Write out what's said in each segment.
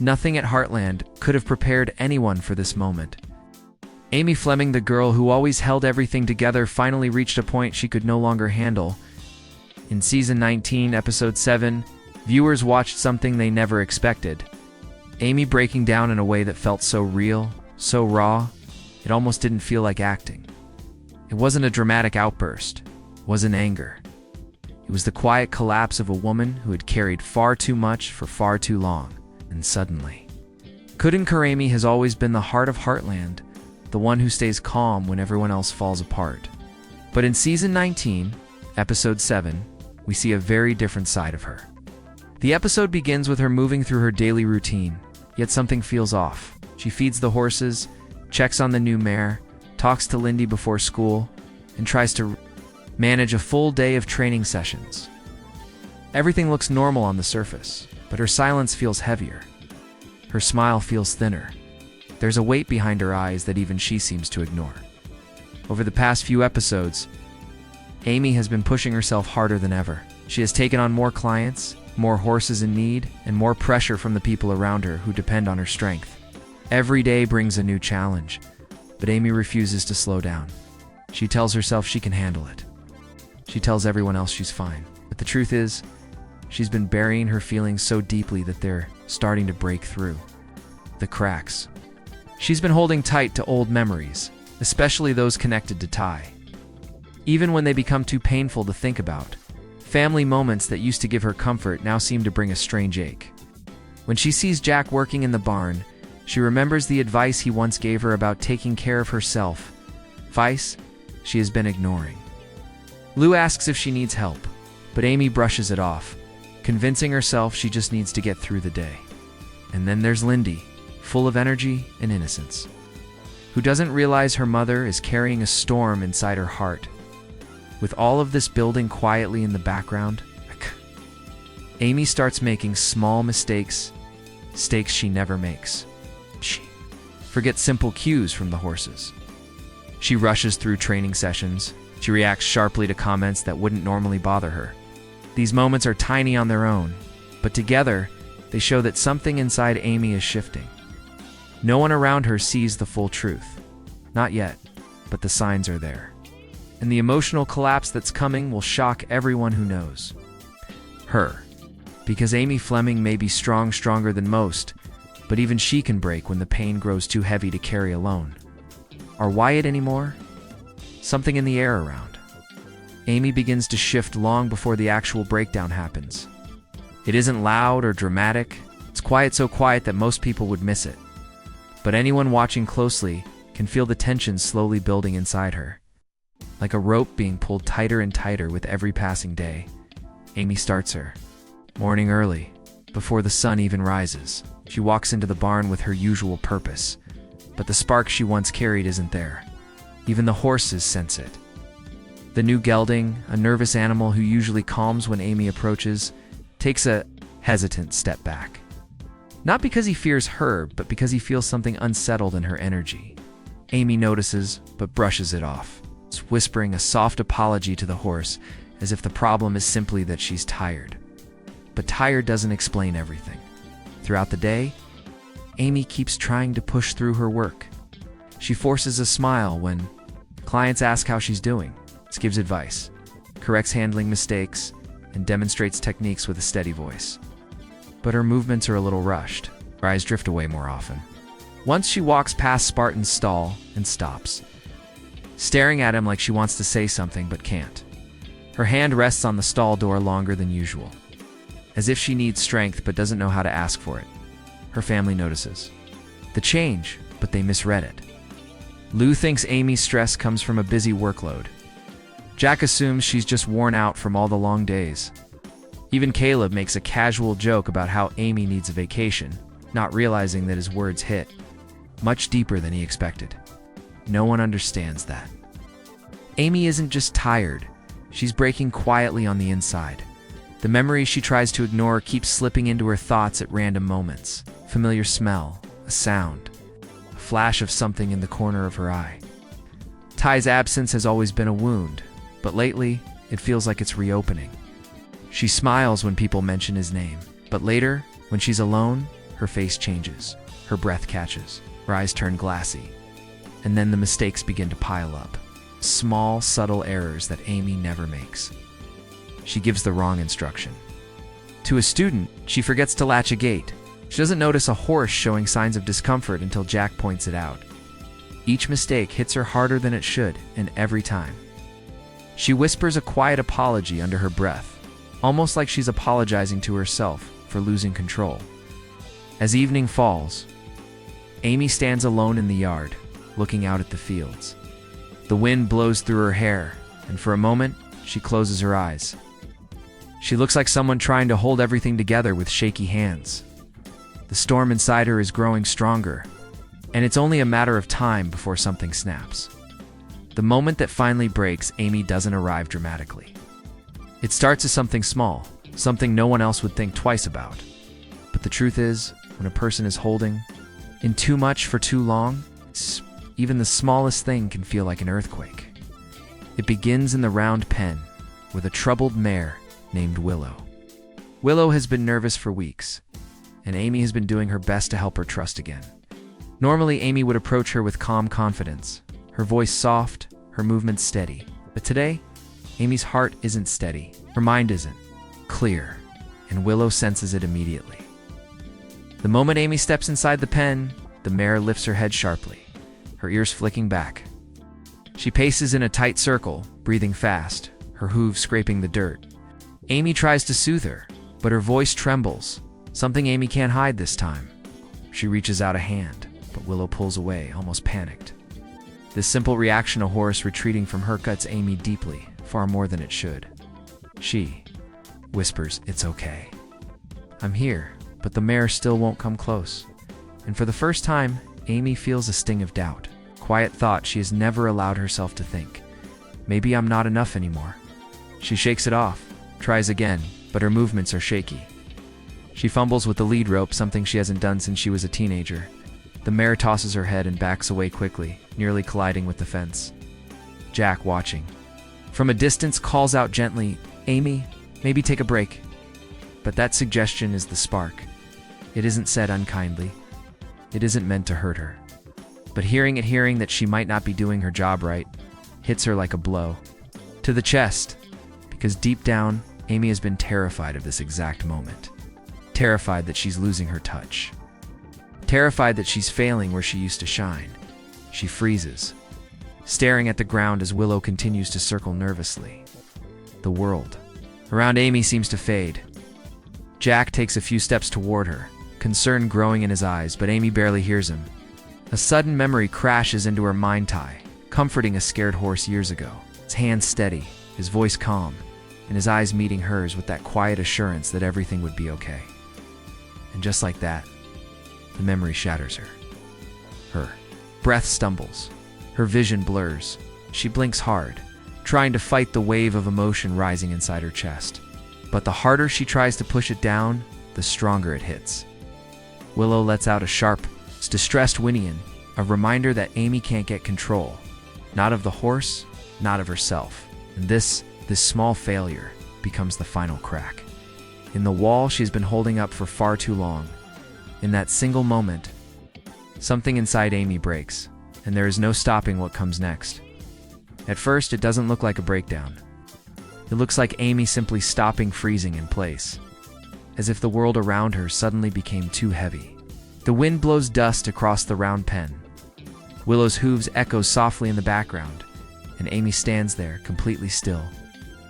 Nothing at Heartland could have prepared anyone for this moment. Amy Fleming, the girl who always held everything together, finally reached a point she could no longer handle. In Season 19, Episode 7, viewers watched something they never expected. Amy breaking down in a way that felt so real, so raw, it almost didn't feel like acting. It wasn't a dramatic outburst. It wasn't anger. It was the quiet collapse of a woman who had carried far too much for far too long, and suddenly. Kudin Karami has always been the heart of Heartland, the one who stays calm when everyone else falls apart. But in Season 19, Episode 7, we see a very different side of her. The episode begins with her moving through her daily routine, yet something feels off. She feeds the horses, checks on the new mare, talks to Lindy before school, and tries to manage a full day of training sessions. Everything looks normal on the surface, but her silence feels heavier. Her smile feels thinner. There's a weight behind her eyes that even she seems to ignore. Over the past few episodes, Amy has been pushing herself harder than ever. She has taken on more clients, more horses in need, and more pressure from the people around her who depend on her strength. Every day brings a new challenge, but Amy refuses to slow down. She tells herself she can handle it. She tells everyone else she's fine. But the truth is, she's been burying her feelings so deeply that they're starting to break through. The cracks. She's been holding tight to old memories, especially those connected to Ty. Even when they become too painful to think about, family moments that used to give her comfort now seem to bring a strange ache. When she sees Jack working in the barn, she remembers the advice he once gave her about taking care of herself. Advice she has been ignoring. Lou asks if she needs help, but Amy brushes it off, convincing herself she just needs to get through the day. And then there's Lindy, full of energy and innocence, who doesn't realize her mother is carrying a storm inside her heart. With all of this building quietly in the background, Amy starts making small mistakes she never makes. She forgets simple cues from the horses. She rushes through training sessions. She reacts sharply to comments that wouldn't normally bother her. These moments are tiny on their own, but together, they show that something inside Amy is shifting. No one around her sees the full truth. Not yet, but the signs are there. And the emotional collapse that's coming will shock everyone who knows her. Because Amy Fleming may be stronger than most, but even she can break when the pain grows too heavy to carry alone. Are Wyatt anymore? Something in the air around. Amy begins to shift long before the actual breakdown happens. It isn't loud or dramatic. It's quiet, so quiet that most people would miss it. But anyone watching closely can feel the tension slowly building inside her. Like a rope being pulled tighter and tighter with every passing day, Amy starts her morning early, before the sun even rises. She walks into the barn with her usual purpose, but the spark she once carried isn't there. Even the horses sense it. The new gelding, a nervous animal who usually calms when Amy approaches, takes a hesitant step back. Not because he fears her, but because he feels something unsettled in her energy. Amy notices, but brushes it off, whispering a soft apology to the horse, as if the problem is simply that she's tired. But tired doesn't explain everything. Throughout the day, Amy keeps trying to push through her work. She forces a smile when clients ask how she's doing, gives advice, corrects handling mistakes, and demonstrates techniques with a steady voice. But her movements are a little rushed. Her eyes drift away more often. Once she walks past Spartan's stall and stops, staring at him like she wants to say something but can't. Her hand rests on the stall door longer than usual, as if she needs strength but doesn't know how to ask for it. Her family notices the change, but they misread it. Lou thinks Amy's stress comes from a busy workload. Jack assumes she's just worn out from all the long days. Even Caleb makes a casual joke about how Amy needs a vacation, not realizing that his words hit much deeper than he expected. No one understands that. Amy isn't just tired, she's breaking quietly on the inside. The memories she tries to ignore keep slipping into her thoughts at random moments. Familiar smell, a sound, a flash of something in the corner of her eye. Ty's absence has always been a wound, but lately, it feels like it's reopening. She smiles when people mention his name, but later, when she's alone, Her face changes, her breath catches, her eyes turn glassy. And then the mistakes begin to pile up. Small, subtle errors that Amy never makes. She gives the wrong instruction. To a student, she forgets to latch a gate. She doesn't notice a horse showing signs of discomfort until Jack points it out. Each mistake hits her harder than it should, and every time. She whispers a quiet apology under her breath, almost like she's apologizing to herself for losing control. As evening falls, Amy stands alone in the yard, looking out at the fields. The wind blows through her hair, and for a moment, she closes her eyes. She looks like someone trying to hold everything together with shaky hands. The storm inside her is growing stronger, and it's only a matter of time before something snaps. The moment that finally breaks, Amy doesn't arrive dramatically. It starts as something small, something no one else would think twice about. But the truth is, when a person is holding in too much for too long, even the smallest thing can feel like an earthquake. It begins in the round pen with a troubled mare named Willow. Willow has been nervous for weeks, and Amy has been doing her best to help her trust again. Normally, Amy would approach her with calm confidence, her voice soft, her movements steady. But today, Amy's heart isn't steady, her mind isn't clear, and Willow senses it immediately. The moment Amy steps inside the pen, the mare lifts her head sharply, her ears flicking back. She paces in a tight circle, breathing fast, her hooves scraping the dirt. Amy tries to soothe her, but her voice trembles, something Amy can't hide this time. She reaches out a hand, but Willow pulls away, almost panicked. This simple reaction, a horse retreating from her, cuts Amy deeply, far more than it should. She whispers, "It's okay. I'm here," but the mare still won't come close. And for the first time, Amy feels a sting of doubt. Quiet thought she has never allowed herself to think. Maybe I'm not enough anymore. She shakes it off, tries again, but her movements are shaky. She fumbles with the lead rope, something she hasn't done since she was a teenager. The mare tosses her head and backs away quickly, nearly colliding with the fence. Jack, watching from a distance, calls out gently, "Amy, maybe take a break." But that suggestion is the spark. It isn't said unkindly. It isn't meant to hurt her. But hearing that she might not be doing her job right hits her like a blow to the chest, because deep down, Amy has been terrified of this exact moment. Terrified that she's losing her touch. Terrified that she's failing where she used to shine. She freezes, staring at the ground as Willow continues to circle nervously. The world around Amy seems to fade. Jack takes a few steps toward her, concern growing in his eyes, but Amy barely hears him. A sudden memory crashes into her mind, Ty, comforting a scared horse years ago. His hands steady, his voice calm, and his eyes meeting hers with that quiet assurance that everything would be okay. And just like that, the memory shatters her. Her breath stumbles. Her vision blurs. She blinks hard, trying to fight the wave of emotion rising inside her chest. But the harder she tries to push it down, the stronger it hits. Willow lets out a sharp, distressed whinny, a reminder that Amy can't get control. Not of the horse, not of herself. And this small failure becomes the final crack in the wall she's been holding up for far too long. In that single moment, something inside Amy breaks, and there is no stopping what comes next. At first, it doesn't look like a breakdown. It looks like Amy simply stopping, freezing in place, as if the world around her suddenly became too heavy. The wind blows dust across the round pen. Willow's hooves echo softly in the background, and Amy stands there, completely still.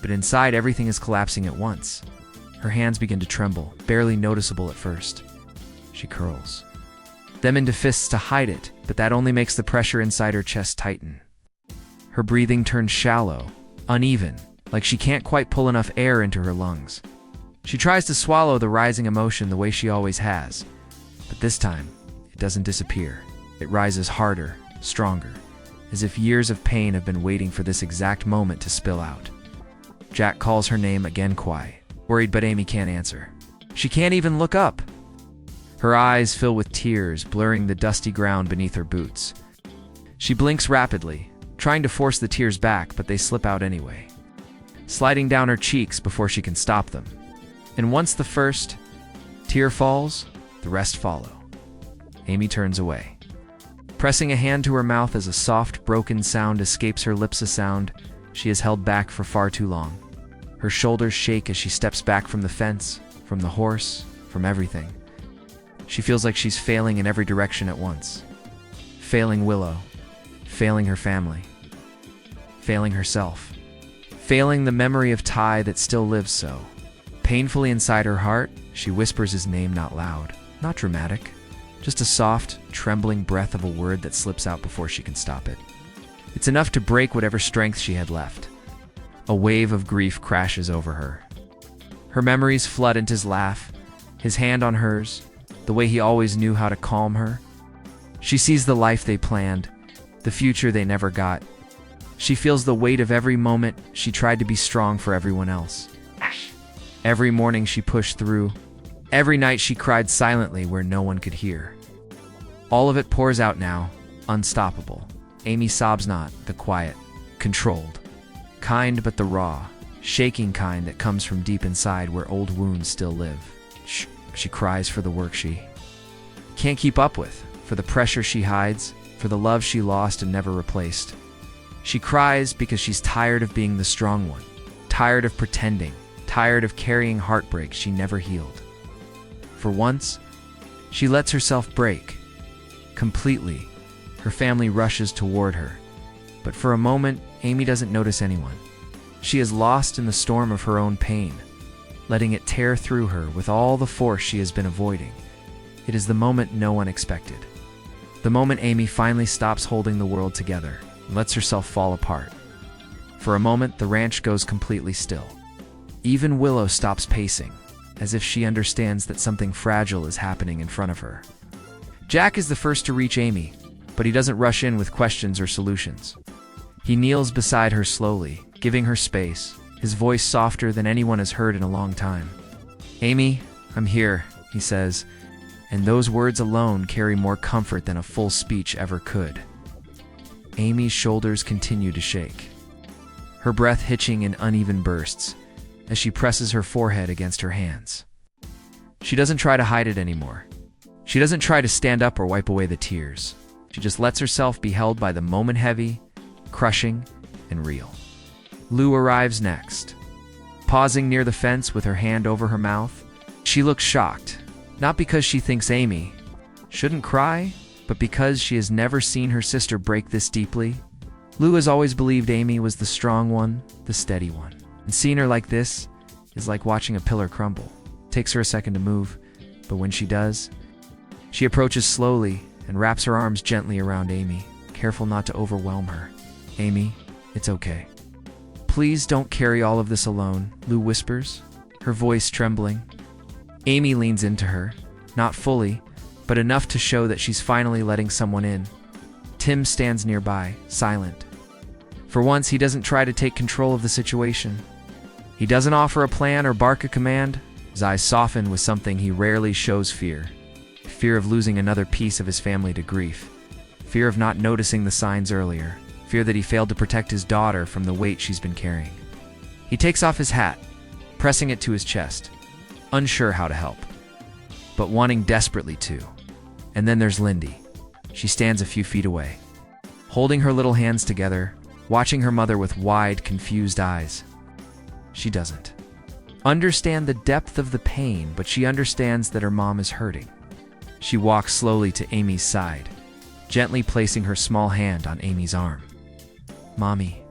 But inside, everything is collapsing at once. Her hands begin to tremble, barely noticeable at first. She curls them into fists to hide it, but that only makes the pressure inside her chest tighten. Her breathing turns shallow, uneven, like she can't quite pull enough air into her lungs. She tries to swallow the rising emotion the way she always has, but this time, it doesn't disappear. It rises harder, stronger, as if years of pain have been waiting for this exact moment to spill out. Jack calls her name again, quiet, worried, but Amy can't answer. She can't even look up. Her eyes fill with tears, blurring the dusty ground beneath her boots. She blinks rapidly, trying to force the tears back, but they slip out anyway, sliding down her cheeks before she can stop them. And once the first tear falls, The rest follow. Amy turns away. Pressing a hand to her mouth as a soft, broken sound escapes her lips, a sound she has held back for far too long. Her shoulders shake as she steps back from the fence, from the horse, from everything. She feels like she's failing in every direction at once. Failing Willow, failing her family, failing herself, failing the memory of Ty that still lives so. Painfully inside her heart, she whispers his name, not loud, not dramatic, just a soft, trembling breath of a word that slips out before she can stop it. It's enough to break whatever strength she had left. A wave of grief crashes over her. Her memories flood into his laugh, his hand on hers, the way he always knew how to calm her. She sees the life they planned, the future they never got. She feels the weight of every moment she tried to be strong for everyone else. Every morning she pushed through. Every night she cried silently where no one could hear. All of it pours out now, unstoppable. Amy sobs, not the quiet, controlled, kind but the raw, shaking kind that comes from deep inside where old wounds still live. She cries for the work she can't keep up with, for the pressure she hides, for the love she lost and never replaced. She cries because she's tired of being the strong one, tired of pretending, tired of carrying heartbreak she never healed. For once, she lets herself break. Completely, her family rushes toward her. But for a moment, Amy doesn't notice anyone. She is lost in the storm of her own pain, letting it tear through her with all the force she has been avoiding. It is the moment no one expected. The moment Amy finally stops holding the world together and lets herself fall apart. For a moment, the ranch goes completely still. Even Willow stops pacing, as if she understands that something fragile is happening in front of her. Jack is the first to reach Amy, but he doesn't rush in with questions or solutions. He kneels beside her slowly, giving her space, his voice softer than anyone has heard in a long time. "Amy, I'm here," he says, and those words alone carry more comfort than a full speech ever could. Amy's shoulders continue to shake, her breath hitching in uneven bursts as she presses her forehead against her hands. She doesn't try to hide it anymore. She doesn't try to stand up or wipe away the tears. She just lets herself be held by the moment, heavy, crushing, and real. Lou arrives next. Pausing near the fence with her hand over her mouth, she looks shocked, not because she thinks Amy shouldn't cry, but because she has never seen her sister break this deeply. Lou has always believed Amy was the strong one, the steady one. And seeing her like this is like watching a pillar crumble. It takes her a second to move, but when she does, she approaches slowly and wraps her arms gently around Amy, careful not to overwhelm her. "Amy, it's okay. Please don't carry all of this alone," Lou whispers, her voice trembling. Amy leans into her, not fully, but enough to show that she's finally letting someone in. Tim stands nearby, silent. For once, he doesn't try to take control of the situation. He doesn't offer a plan or bark a command. His eyes soften with something he rarely shows: fear. Fear of losing another piece of his family to grief. Fear of not noticing the signs earlier. Fear that he failed to protect his daughter from the weight she's been carrying. He takes off his hat, pressing it to his chest, unsure how to help, but wanting desperately to. And then there's Lindy. She stands a few feet away, holding her little hands together, watching her mother with wide, confused eyes. She doesn't understand the depth of the pain, but she understands that her mom is hurting. She walks slowly to Amy's side, gently placing her small hand on Amy's arm. "Mommy?"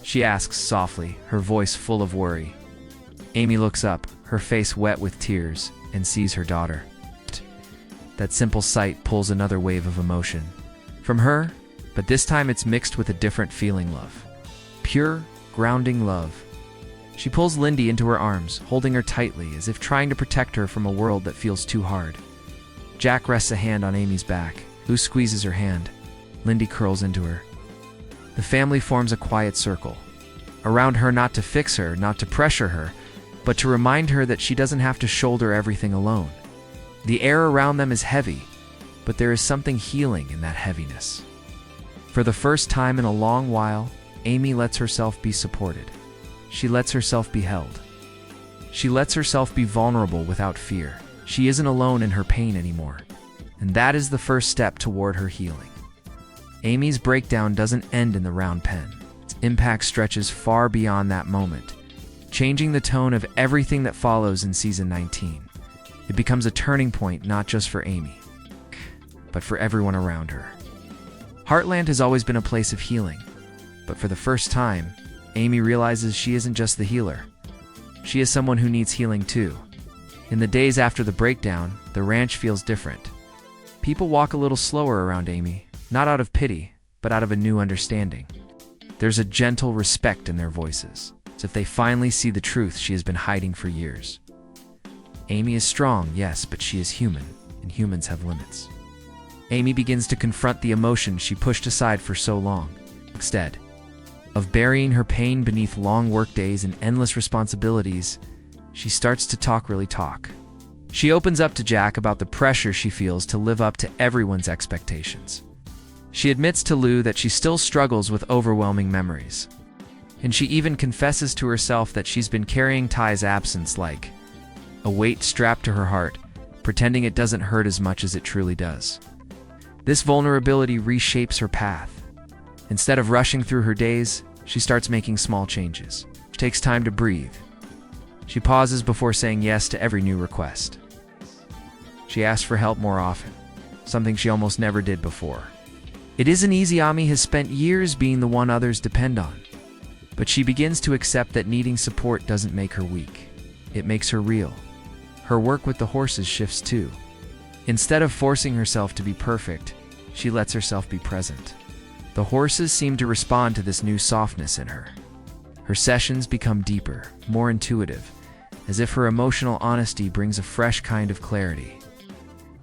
she asks softly, her voice full of worry. Amy looks up, her face wet with tears, and sees her daughter. That simple sight pulls another wave of emotion from her, but this time it's mixed with a different feeling: love. Pure, grounding love. She pulls Lindy into her arms, holding her tightly, as if trying to protect her from a world that feels too hard. Jack rests a hand on Amy's back. Lou squeezes her hand. Lindy curls into her. The family forms a quiet circle around her, not to fix her, not to pressure her, but to remind her that she doesn't have to shoulder everything alone. The air around them is heavy, but there is something healing in that heaviness. For the first time in a long while, Amy lets herself be supported. She lets herself be held. She lets herself be vulnerable without fear. she isn't alone in her pain anymore, and that is the first step toward her healing. Amy's breakdown doesn't end in the round pen. Its impact stretches far beyond that moment, changing the tone of everything that follows in season 19. It becomes a turning point not just for Amy, but for everyone around her. Heartland has always been a place of healing, but for the first time, Amy realizes she isn't just the healer. She is someone who needs healing too. In the days after the breakdown, the ranch feels different. People walk a little slower around Amy, not out of pity, but out of a new understanding. There's a gentle respect in their voices, as if they finally see the truth she has been hiding for years. Amy is strong, yes, but she is human, and humans have limits. Amy begins to confront the emotions she pushed aside for so long. Instead of burying her pain beneath long workdays and endless responsibilities, she starts to talk. She opens up to Jack about the pressure she feels to live up to everyone's expectations. She admits to Lou that she still struggles with overwhelming memories. And she even confesses to herself that she's been carrying Ty's absence like a weight strapped to her heart, pretending it doesn't hurt as much as it truly does. This vulnerability reshapes her path. Instead of rushing through her days, she starts making small changes. She takes time to breathe. She pauses before saying yes to every new request. She asks for help more often, something she almost never did before. It isn't easy. Amy has spent years being the one others depend on, but she begins to accept that needing support doesn't make her weak. It makes her real. Her work with the horses shifts too. Instead of forcing herself to be perfect, she lets herself be present. The horses seem to respond to this new softness in her. Her sessions become deeper, more intuitive, as if her emotional honesty brings a fresh kind of clarity.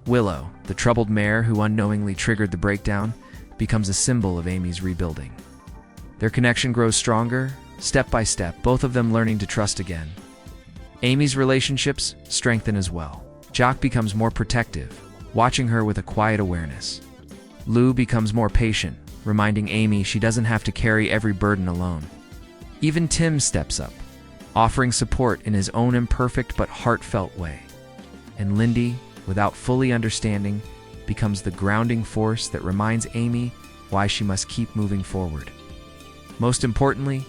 Willow, the troubled mare who unknowingly triggered the breakdown, becomes a symbol of Amy's rebuilding. Their connection grows stronger, step by step, both of them learning to trust again. Amy's relationships strengthen as well. Jock becomes more protective, watching her with a quiet awareness. Lou becomes more patient, reminding Amy she doesn't have to carry every burden alone. Even Tim steps up, offering support in his own imperfect but heartfelt way. And Lindy, without fully understanding, becomes the grounding force that reminds Amy why she must keep moving forward. Most importantly,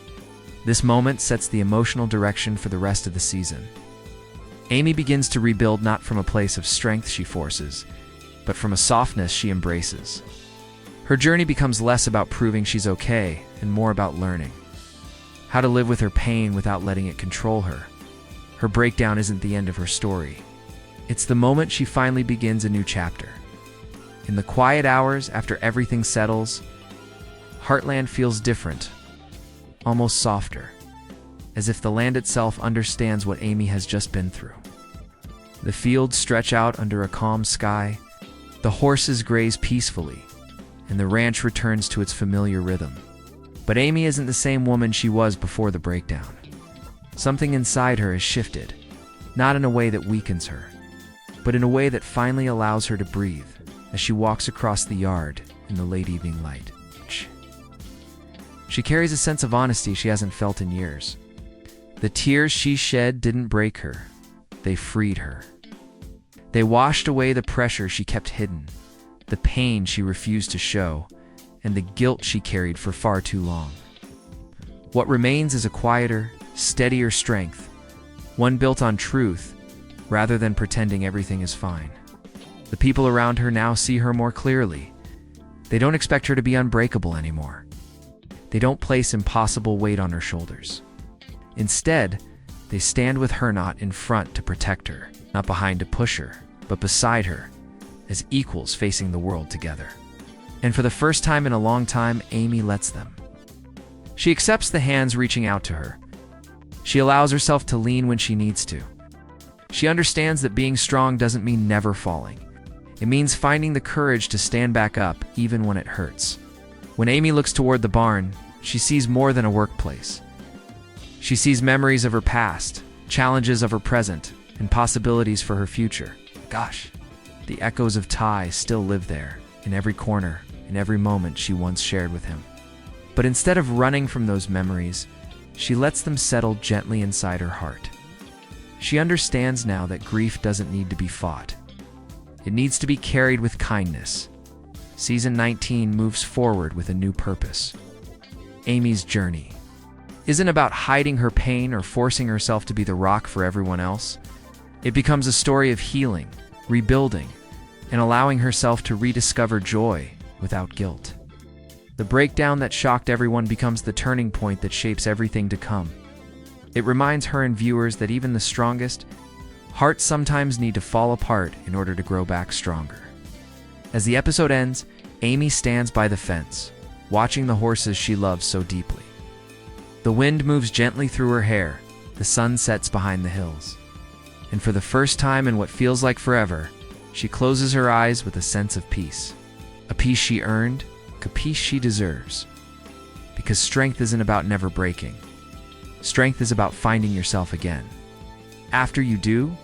this moment sets the emotional direction for the rest of the season. Amy begins to rebuild not from a place of strength she forces, but from a softness she embraces. Her journey becomes less about proving she's okay and more about learning how to live with her pain without letting it control her. Her breakdown isn't the end of her story. It's the moment she finally begins a new chapter. In the quiet hours after everything settles, Heartland feels different, almost softer, as if the land itself understands what Amy has just been through. The fields stretch out under a calm sky, the horses graze peacefully, and the ranch returns to its familiar rhythm. But Amy isn't the same woman she was before the breakdown. Something inside her has shifted, not in a way that weakens her, but in a way that finally allows her to breathe as she walks across the yard in the late evening light. She carries a sense of honesty she hasn't felt in years. The tears she shed didn't break her, they freed her. They washed away the pressure she kept hidden, the pain she refused to show, and the guilt she carried for far too long. What remains is a quieter, steadier strength, one built on truth rather than pretending everything is fine. The people around her now see her more clearly. They don't expect her to be unbreakable anymore. They don't place impossible weight on her shoulders. Instead, they stand with her not in front to protect her, not behind to push her, but beside her, as equals facing the world together. And for the first time in a long time, Amy lets them. She accepts the hands reaching out to her. She allows herself to lean when she needs to. She understands that being strong doesn't mean never falling. It means finding the courage to stand back up even when it hurts. When Amy looks toward the barn, she sees more than a workplace. She sees memories of her past, challenges of her present, and possibilities for her future. Gosh, the echoes of Ty still live there, in every corner, in every moment she once shared with him. But instead of running from those memories, she lets them settle gently inside her heart. She understands now that grief doesn't need to be fought. It needs to be carried with kindness. Season 19 moves forward with a new purpose. Amy's journey isn't about hiding her pain or forcing herself to be the rock for everyone else. It becomes a story of healing, rebuilding, and allowing herself to rediscover joy without guilt. The breakdown that shocked everyone becomes the turning point that shapes everything to come. It reminds her and viewers that even the strongest hearts sometimes need to fall apart in order to grow back stronger. As the episode ends, Amy stands by the fence, watching the horses she loves so deeply. The wind moves gently through her hair, the sun sets behind the hills. And for the first time in what feels like forever, she closes her eyes with a sense of peace. A peace she earned, a peace she deserves. Because strength isn't about never breaking. Strength is about finding yourself again. After you do,